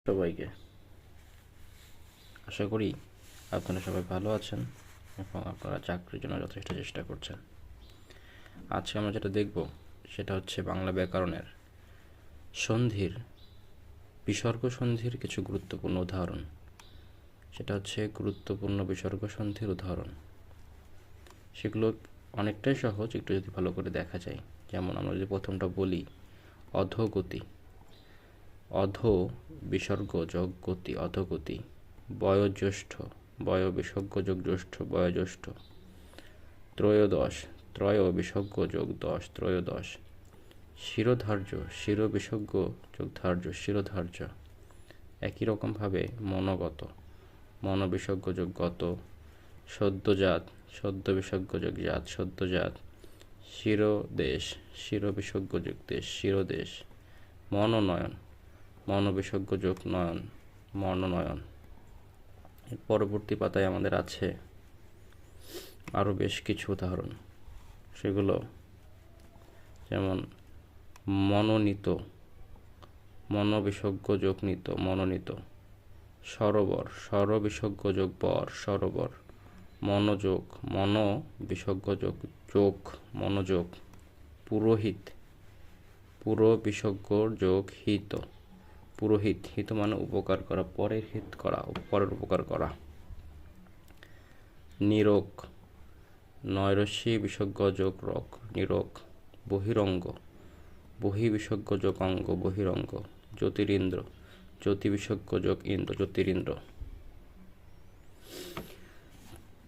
সবাইকে আশা করি আপনারা সবাই ভালো আছেন এবং আপনারা চাকরির জন্য যথেষ্ট চেষ্টা করছেন। আজকে আমরা যেটা দেখব সেটা হচ্ছে বাংলা ব্যাকরণের সন্ধির বিসর্গ সন্ধির কিছু গুরুত্বপূর্ণ উদাহরণ। সেটা হচ্ছে গুরুত্বপূর্ণ বিসর্গ সন্ধির উদাহরণ। সেগুলো অনেকটাই সহজ, একটু যদি ভালো করে দেখা যায়। যেমন আমরা যদি প্রথমটা বলি, অধোগতি। অধ বিসর্গ যোগ গতি, অধোগতি। বয়োজ্যেষ্ঠ, বয় বিসর্গ যোগ জ্যেষ্ঠ, বয়োজ্যেষ্ঠ। ত্রয়োদশ, ত্রয় বিসর্গ যোগ দশ, ত্রয়োদশ। শিরোধার্য, শির বিসর্গ যোগ ধার্য, শিরোধার্য। একই রকমভাবে মনোগত, মন বিসর্গ যোগ গত। সদ্যজাত, সদ্য বিসর্গ যোগ জাত, সদ্যজাত। শিরোদেশ, শির বিসর্গ যোগ দেশ, শিরোদেশ। মনোনয়ন, মন বিসর্গ যোগ নয়ন, মনোনয়ন। এর পরবর্তী পাতায় আমাদের আছে আরও বেশ কিছু উদাহরণ। সেগুলো যেমন মনোনীত, মন বিসর্গ যোগ নিত, মনোনীত। সরোবর, সর বিসর্গ যোগ বর, সরোবর। মনোযোগ, মন বিসর্গ যোগ যোগ, মনোযোগ। পুরোহিত, পুর বিসর্গ যোগ হিত, পুরোহিত। হিত মানে উপকার করা, পরের হিত করা, পরের উপকার করা। নিরোগ, নয়রস্যি বিসর্গ যোগ রক, নিরোগ। বহিরঙ্গ, বহি বিসর্গ যোগ অঙ্গ, বহিরঙ্গ। জ্যোতিরিন্দ্র, জ্যোতি বিসর্গ যোগ ইন্দ্র, জ্যোতিরিন্দ্র।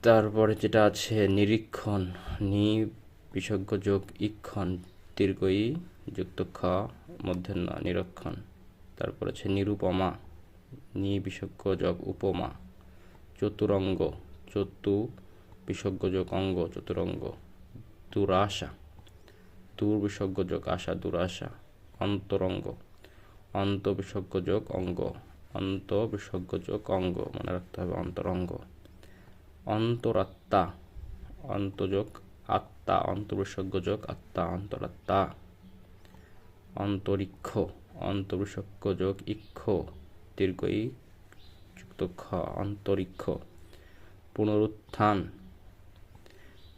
তারপরে যেটা আছে নিরীক্ষণ, নি বিসর্গ যোগ ইক্ষণ, দীর্ঘ ই যুক্ত খ, মূর্ধন্য ণ, নিরীক্ষণ। তারপর আছে নিরুপমা, নি বিসর্গ যোগ উপমা। চতুরঙ্গ, চতু বিসর্গ যোগ অঙ্গ, চতুরঙ্গ। দুরাশা, দূর বিসর্গ যোগ আশা, দুরাশা। অন্তরঙ্গ, অন্ত বিসর্গ যোগ অঙ্গ, অন্ত বিসর্গ যোগ অঙ্গ, মনে রাখতে হবে অন্তরঙ্গ। অন্তরাত্মা, অন্তযোগ আত্মা, অন্ত বিসর্গ যোগ আত্মা, অন্তরাত্মা। অন্তরিক্ষ, অন্ত বিসর্গ যোগ ইক্ষ, দীর্ঘ ই যুক্ত খ, অন্তরিক্ষ। পুনরুত্থান,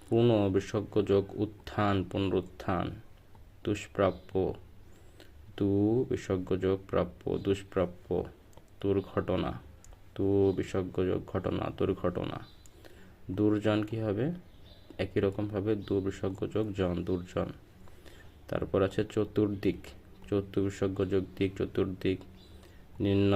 পুন বিসর্গ যোগ উত্থান, পুনরুত্থান। দুষ্প্রাপ্য, দু বিসর্গ যোগ প্রাপ্য, দুষ্প্রাপ্য। দুর্ঘটনা, দু বিসর্গ যোগ ঘটনা, দুর্ঘটনা। দুর্জন কি হবে? একই রকমভাবে দু বিসর্গ যোগ জন, দুর্জন। তারপর আছে চতুর্দিক, চতু বিসর্গ যোগ দিক, চতুর্দিক। নিম্ন